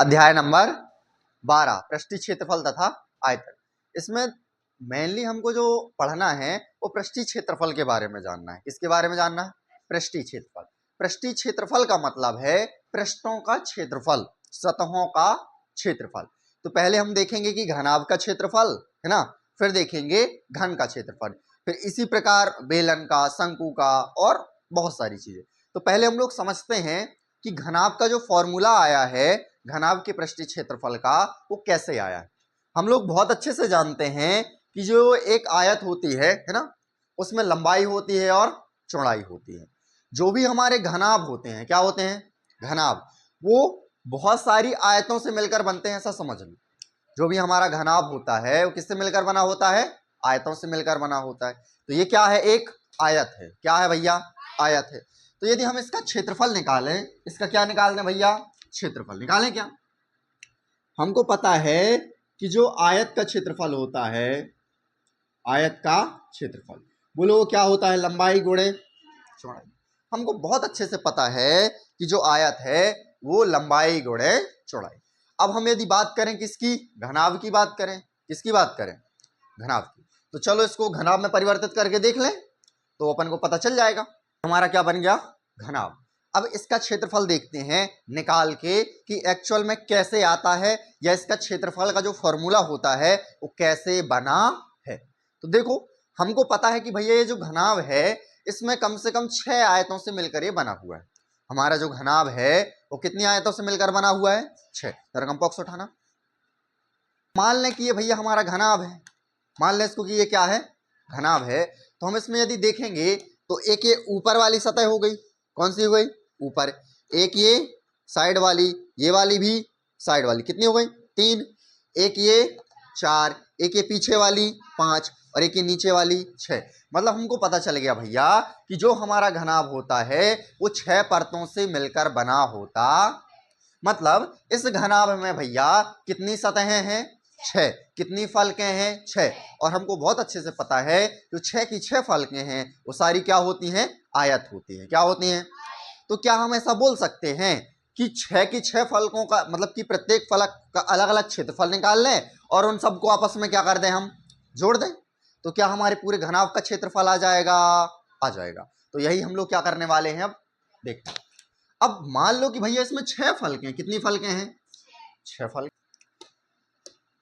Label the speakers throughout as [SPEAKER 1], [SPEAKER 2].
[SPEAKER 1] अध्याय नंबर 12 पृष्ठीय क्षेत्रफल तथा आयतन। इसमें मेनली हमको जो पढ़ना है वो पृष्ठीय क्षेत्रफल के बारे में जानना है। किसके बारे में जानना है? पृष्ठीय क्षेत्रफल। पृष्ठीय क्षेत्रफल का मतलब है पृष्ठों का क्षेत्रफल, सतहों का क्षेत्रफल। तो पहले हम देखेंगे कि घनाभ का क्षेत्रफल है ना, फिर देखेंगे घन का क्षेत्रफल, फिर इसी प्रकार बेलन का, शंकु का और बहुत सारी चीजें। तो पहले हम लोग समझते हैं कि घनाभ का जो फॉर्मूला आया है, घनाभ के पृष्ठीय क्षेत्रफल का, वो कैसे आया है। हम लोग बहुत अच्छे से जानते हैं कि जो एक आयत होती है ना, उसमें लंबाई होती है और चौड़ाई होती है। जो भी हमारे घनाभ होते हैं, क्या होते हैं? घनाभ, वो बहुत सारी आयतों से मिलकर बनते हैं, ऐसा समझ लो। जो भी हमारा घनाभ होता है वो किससे मिलकर बना होता है? आयतों से मिलकर बना होता है। तो ये क्या है? एक आयत है। क्या है भैया? आयत है। तो यदि हम इसका क्षेत्रफल निकालें, इसका क्या निकाल दें भैया? क्षेत्रफल निकालें। क्या हमको पता है कि जो आयत का क्षेत्रफल होता है, आयत का क्षेत्रफल, बोलो वो क्या होता है? लंबाई गुणे चौड़ाई। हमको बहुत अच्छे से पता है कि जो आयत है वो लंबाई गुणे चौड़ाई। अब हम यदि बात करें किसकी? घनाभ की बात करें। किसकी बात करें? घनाभ की। तो चलो इसको घनाभ में परिवर्तित करके देख लें तो अपन को पता चल जाएगा हमारा क्या बन गया? घनाभ। अब इसका क्षेत्रफल देखते हैं निकाल के कि एक्चुअल में कैसे आता है, या इसका क्षेत्रफल का जो फॉर्मूला होता है वो कैसे बना है। तो देखो, हमको पता है कि भैया ये जो घनाभ है इसमें कम से कम 6 आयतों से मिलकर ये बना हुआ है। हमारा जो घनाभ है वो कितनी आयतों से मिलकर बना हुआ है? 6। रकम बॉक्स उठाना। मान लें कि ये भैया हमारा घनाभ है, मान लें इसको कि ये क्या है? घनाभ है। तो हम इसमें यदि देखेंगे तो एक ये ऊपर वाली सतह हो गई, कौन सी हो गई? ऊपर। एक ये साइड वाली, ये वाली भी साइड वाली, कितनी हो गई? 3। एक ये 4, एक ये पीछे वाली 5 और एक ये नीचे वाली 6। मतलब हमको पता चल गया भैया कि जो हमारा घनाभ होता है वो 6 परतों से मिलकर बना होता। मतलब इस घनाभ में भैया कितनी सतहें हैं? 6। कितनी फलकें हैं? 6। और हमको बहुत अच्छे से पता है जो 6 की 6 फलकें हैं वो सारी क्या होती हैं? आयत होती हैं। क्या होती हैं? तो क्या हम ऐसा बोल सकते हैं कि 6 की 6 फलकों का मतलब कि प्रत्येक फलक का अलग अलग क्षेत्रफल निकाल लें और उन सबको आपस में क्या कर दें? हम जोड़ दें। तो क्या हमारे पूरे घनाभ का क्षेत्रफल आ जाएगा? आ जाएगा। तो यही हम लोग क्या करने वाले हैं, अब देखते हैं। अब मान लो कि भैया इसमें 6 फलकें हैं। कितनी फलकें हैं? 6 फलकें।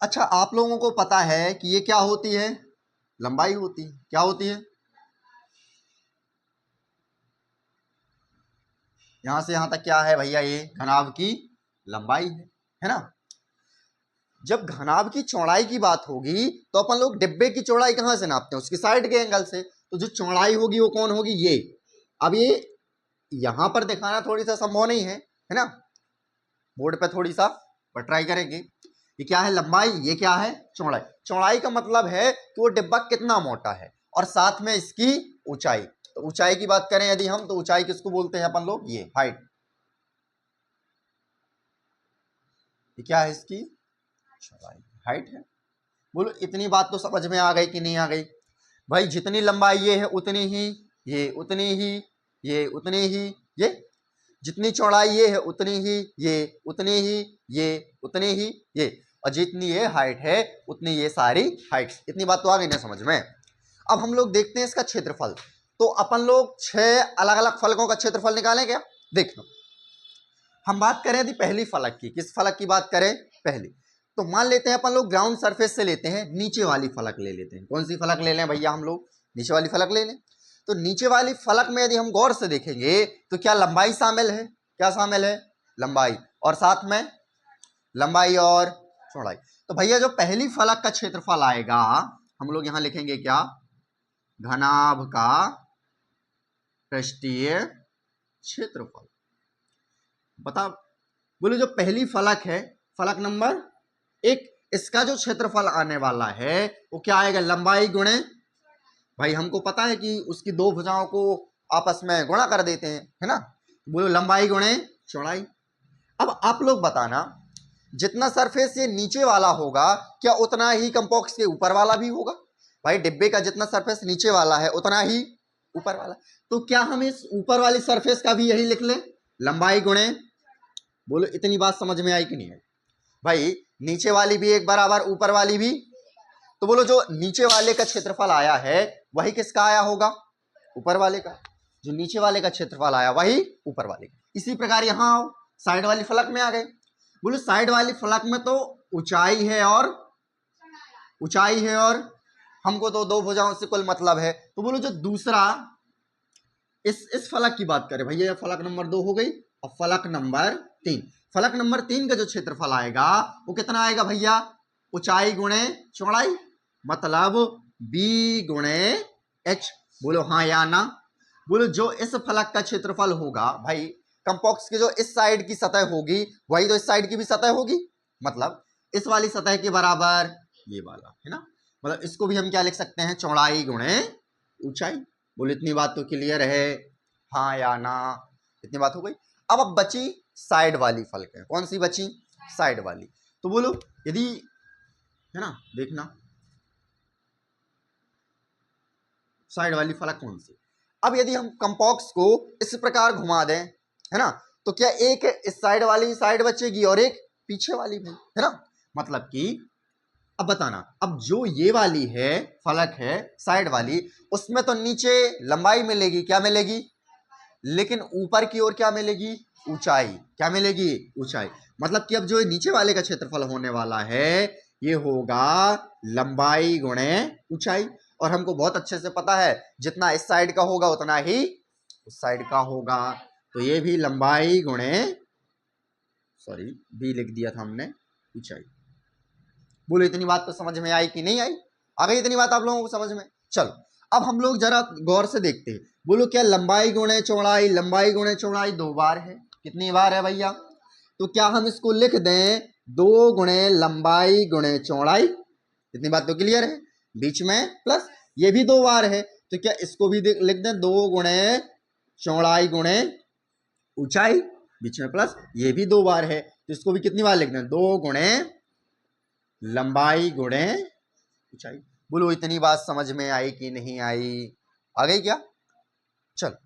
[SPEAKER 1] अच्छा, आप लोगों को पता है कि ये क्या होती है? लंबाई होती है। क्या होती है? यहां से यहां तक क्या है भैया? ये घनाभ की लंबाई है ना। जब घनाभ की चौड़ाई की बात होगी तो अपन लोग डिब्बे की चौड़ाई कहां से नापते हैं? उसकी साइड के एंगल से। तो जो चौड़ाई होगी वो कौन होगी? ये। अब ये यहां पर दिखाना थोड़ी सा संभव नहीं है ना, बोर्ड पे थोड़ी सा पर ट्राई करेंगे। ये क्या है? लंबाई। ये क्या है? चौड़ाई। चौड़ाई का मतलब है कि वो डिब्बा कितना मोटा है, और साथ में इसकी ऊंचाई। तो ऊंचाई की बात करें यदि हम, तो ऊंचाई किसको बोलते हैं अपन लोग? ये हाइट। ये क्या है? इसकी चौड़ाई, हाइट है। बोलो इतनी बात तो समझ में आ गई कि नहीं आ गई? भाई जितनी लंबाई ये है उतनी ही ये, उतनी ही ये, उतनी ही ये। जितनी चौड़ाई ये है उतनी ही ये, उतनी ही ये, उतनी ही ये। और जितनी ये हाइट है उतनी ये सारी हाइट्स। इतनी बात तो आ गई ना समझ में? अब हम लोग देखते हैं इसका क्षेत्रफल। तो अपन लोग 6 अलग अलग फलकों का क्षेत्रफल निकालें क्या? देख लो, हम बात करें यदि पहली फलक की। किस फलक की बात करें? पहली। तो मान लेते हैं अपन लोग ग्राउंड सरफेस से लेते हैं, नीचे वाली फलक ले लेते हैं। कौन सी फलक ले लें भैया? हम लोग नीचे वाली फलक ले लें। तो नीचे वाली फलक में यदि हम गौर से देखेंगे तो क्या लंबाई शामिल है? क्या शामिल है? लंबाई। और साथ में लंबाई और चौड़ाई। तो भैया जो पहली फलक का क्षेत्रफल आएगा, हम लोग यहां लिखेंगे क्या? घनाभ का पृष्ठीय क्षेत्रफल। बता, बोले जो पहली फलक है, फलक नंबर 1, इसका जो क्षेत्रफल आने वाला है वो क्या आएगा? लंबाई गुणे, भाई हमको पता है कि उसकी दो भुजाओं को आपस में गुणा कर देते हैं, है ना। बोलो लंबाई गुणे चौड़ाई। अब आप लोग बताना, जितना सरफेस ये नीचे वाला होगा क्या उतना ही कंपॉक्स के ऊपर वाला भी होगा? भाई डिब्बे का जितना सरफेस नीचे वाला है उतना ही ऊपर वाला। तो क्या हम इस ऊपर वाली सरफेस का भी यही लिख लें? लंबाई गुणे, बोलो इतनी बात समझ में आई कि नहीं आई? भाई नीचे वाली भी एक बराबर, ऊपर वाली भी, तो बोलो जो नीचे वाले का क्षेत्रफल आया है वही किसका आया होगा, ऊपर वाले का। जो नीचे वाले का क्षेत्रफल आया वही ऊपर वाले का। इसी प्रकार यहां आओ, साइड वाली फलक में आ गए। बोलो साइड वाली फलक में तो ऊंचाई है और हमको तो दो भुजाओं से कुल मतलब है। तो बोलो जो दूसरा इस फलक की बात करें भैया, फलक नंबर 2 हो गई। और फलक नंबर 3, फलक नंबर 3 का जो क्षेत्रफल आएगा वो कितना आएगा भैया, ऊंचाई गुणे चौड़ाई, मतलब b गुणे h। बोलो हाँ या ना। बोलो जो इस फलक का क्षेत्रफल होगा भाई, कंपॉक्स की जो इस साइड की सतह होगी वही तो इस साइड की भी सतह होगी, मतलब इस वाली सतह के बराबर ये वाला है ना। मतलब इसको भी हम क्या लिख सकते हैं, चौड़ाई गुणे ऊंचाई। बोलो इतनी बात तो क्लियर है, हाँ या ना। इतनी बात हो गई। अब बची साइड वाली फलक, कौन सी बची, साइड वाली। तो बोलो यदि, है ना, देखना साइड वाली फलक कौन सी। अब यदि हम कंपॉक्स को इस प्रकार घुमा दें, है ना, तो क्या एक इस साइड वाली साइड बचेगी और एक पीछे वाली भी, है ना। मतलब कि अब बताना, अब जो ये वाली है फलक है साइड वाली, उसमें तो नीचे लंबाई मिलेगी, क्या मिलेगी, लेकिन ऊपर की ओर क्या मिलेगी, ऊंचाई। क्या मिलेगी, ऊंचाई। मतलब कि अब जो नीचे वाले का क्षेत्रफल होने वाला है ये होगा लंबाई गुणे ऊंचाई। और हमको बहुत अच्छे से पता है जितना इस साइड का होगा उतना ही उस साइड का होगा। तो ये भी लंबाई गुणे, सॉरी बी लिख दिया था हमने, ऊंचाई। बोलो इतनी बात तो समझ में आई कि नहीं आई, आ गई इतनी बात आप लोगों को समझ में। चलो अब हम लोग जरा गौर से देखते हैं। बोलो क्या लंबाई गुणे चौड़ाई, लंबाई गुणे चौड़ाई 2 बार है, कितनी बार है भैया, तो क्या हम इसको लिख दें 2 गुणे लंबाई गुणे चौड़ाई। इतनी बात तो क्लियर है, बीच में प्लस, ये भी 2 बार है, तो क्या इसको भी लिख दें 2 गुणे चौड़ाई गुणे ऊंचाई, बीच में प्लस, ये भी 2 बार है, तो इसको भी कितनी बार लिख दें, 2 गुणे लंबाई गुणे ऊंचाई। बोलो इतनी बात समझ में आई कि नहीं आई, आ गई क्या। चल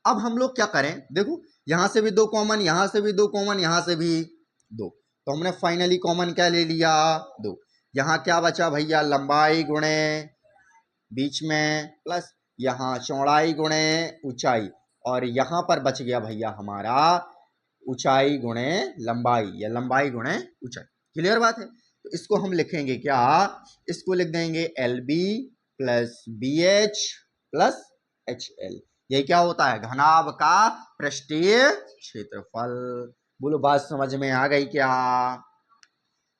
[SPEAKER 1] अब हम लोग क्या करें, देखो यहां से भी 2 कॉमन, यहां से भी 2 कॉमन, यहां से भी 2, तो हमने फाइनली कॉमन क्या ले लिया, 2। यहां क्या बचा भैया, लंबाई गुणे बीच में प्लस, यहां चौड़ाई गुणे ऊंचाई, और यहां पर बच गया भैया हमारा ऊंचाई गुणे लंबाई या लंबाई गुणे ऊंचाई। क्लियर बात है। तो इसको हम लिखेंगे क्या, इसको लिख देंगे L B plus B H plus H L. ये क्या होता है, घनाभ का पृष्ठीय क्षेत्रफल। बोलो बात समझ में आ गई क्या।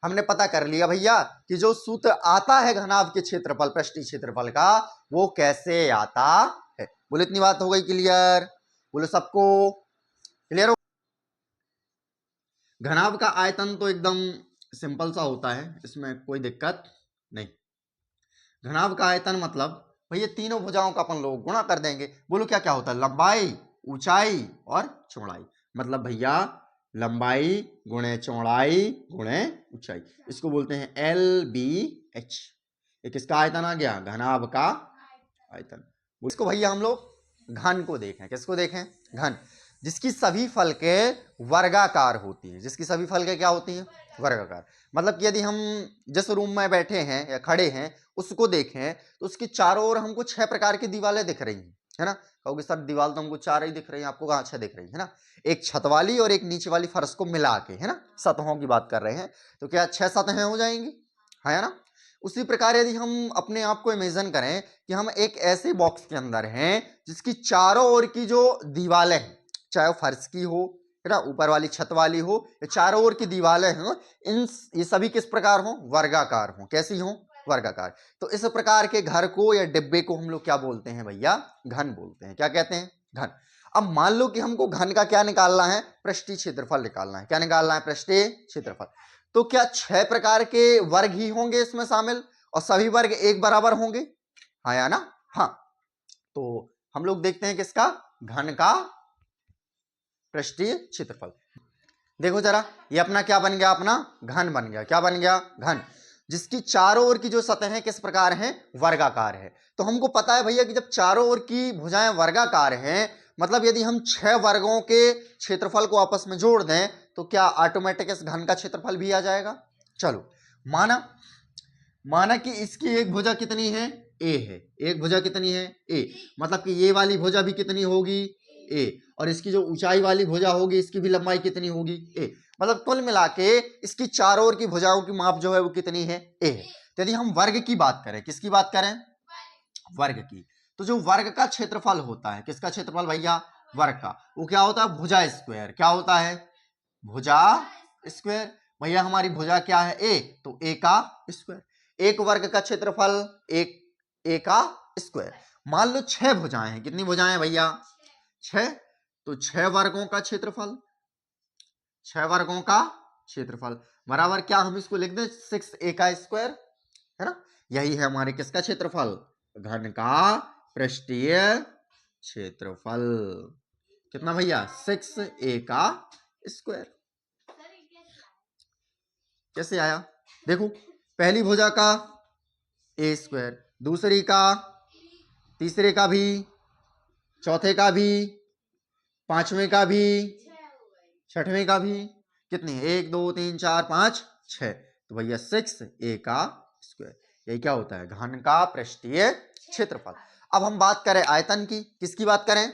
[SPEAKER 1] हमने पता कर लिया भैया कि जो सूत्र आता है घनाभ के क्षेत्रफल पृष्ठीय क्षेत्रफल का वो कैसे आता है। बोलो इतनी बात हो गई क्लियर, बोलो सबको क्लियर हो। घनाभ का आयतन तो एकदम सिंपल सा होता है, इसमें कोई दिक्कत नहीं। घनाभ का आयतन मतलब भैया तीनों भुजाओं का अपन लोग गुणा कर देंगे। बोलो क्या क्या होता है, लंबाई ऊंचाई और चौड़ाई। मतलब भैया लंबाई गुणे चौड़ाई गुणे ऊंचाई, इसको बोलते हैं एल बी एच। ये किसका आयतन आ गया, घनाभ का आयतन। इसको भैया हम लोग घन को देखें, किसको देखें, घन, जिसकी सभी फलकें वर्गाकार होती हैं। जिसकी सभी फलकें क्या होती हैं, वर्गाकार। मतलब कि यदि हम जिस रूम में बैठे हैं या खड़े हैं उसको देखें तो उसकी चारों ओर हमको 6 प्रकार की दीवारें दिख रही हैं, है ना। कहोगे सर दीवार तो हमको 4 ही दिख रही है, आपको कहाँ 6 दिख रही है ना। एक छत वाली और एक नीचे वाली फर्श को मिला के, है ना, सतहों की बात कर रहे हैं, तो क्या 6 सतहें हो जाएंगी, है ना। उसी प्रकार यदि हम अपने आप को इमेजिन करें कि हम एक ऐसे बॉक्स के अंदर हैं जिसकी चारों ओर की जो दीवारें हैं, चाहे वो फर्श की हो, है ना, ऊपर वाली छत वाली हो, या चारों ओर की दीवारें हो, ये सभी किस प्रकार हो, वर्गाकार हो। कैसी हो, वर्गाकार। तो इस प्रकार के घर को या डिब्बे को हम लोग क्या बोलते हैं भैया, घन बोलते हैं। क्या कहते हैं, घन। अब मान लो कि हमको घन का क्या निकालना है, पृष्ठीय क्षेत्रफल निकालना है। क्या निकालना है, पृष्ठीय क्षेत्रफल। तो क्या 6 प्रकार के वर्ग ही होंगे इसमें शामिल और सभी वर्ग एक बराबर होंगे, हाँ या ना। हाँ, तो हम लोग देखते हैं किसका, घन का पृष्ठीय क्षेत्रफल। देखो जरा ये अपना क्या बन गया, अपना घन बन गया। क्या बन गया, घन, जिसकी चारों ओर की जो सतहें किस प्रकार हैं, वर्गाकार है। तो हमको पता है भैया कि जब चारों ओर की भुजाएं वर्गाकार हैं, मतलब यदि हम 6 वर्गों के क्षेत्रफल को आपस में जोड़ दें तो क्या ऑटोमेटिक इस घन का क्षेत्रफल भी आ जाएगा, चलो माना कि इसकी एक भुजा कितनी है, ए है। एक भुजा कितनी है, ए, मतलब कि ये वाली भुजा भी कितनी होगी, ए, और इसकी जो ऊंचाई वाली भुजा होगी इसकी भी लंबाई कितनी होगी, ए। मतलब कुल मिला के इसकी चारों ओर की भुजाओं की माप जो है वो कितनी है, ए है। तो यदि हम वर्ग की बात करें, किसकी बात करें, वर्ग की, तो जो वर्ग का क्षेत्रफल होता है, किसका क्षेत्रफल भैया, वर्ग का, वो क्या होता है, भुजा स्क्वायर। क्या होता है, भुजा स्क्वायर। भैया हमारी भुजा क्या है, ए, तो ए का स्क्वायर। एक वर्ग का क्षेत्रफल एक ए का स्क्वायर। मान लो 6 भुजाएं हैं, कितनी भुजाएं हैं भैया, 6, तो 6 वर्गों का क्षेत्रफल, 6 वर्गों का क्षेत्रफल बराबर क्या, हम इसको लिख दें 6 ए का स्क्वायर, है ना। यही है हमारे किसका क्षेत्रफल, घन का पृष्ठीय क्षेत्रफल। कितना भैया, 6 ए का स्क्वायर। कैसे आया, देखो, पहली भुजा का ए स्क्वायर, दूसरी का, तीसरे का भी, चौथे का भी, पांचवें का भी, छठवें का भी, कितनी, 1 2 3 4 5 6, तो भैया 6 ए का स्क्वायर। यही क्या होता है, घन का पृष्ठीय क्षेत्रफल। अब हम बात करें आयतन की, किसकी बात करें,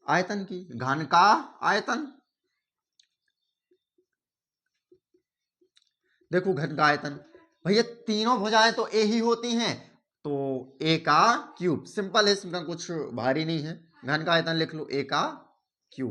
[SPEAKER 1] आयतन की, घन का आयतन। देखो घन का आयतन, भैया तीनों भुजाएं तो ए ही होती हैं, तो ए का क्यूब, सिंपल है, इसमें कुछ भारी नहीं है। घन का आयतन लिख लो, ए का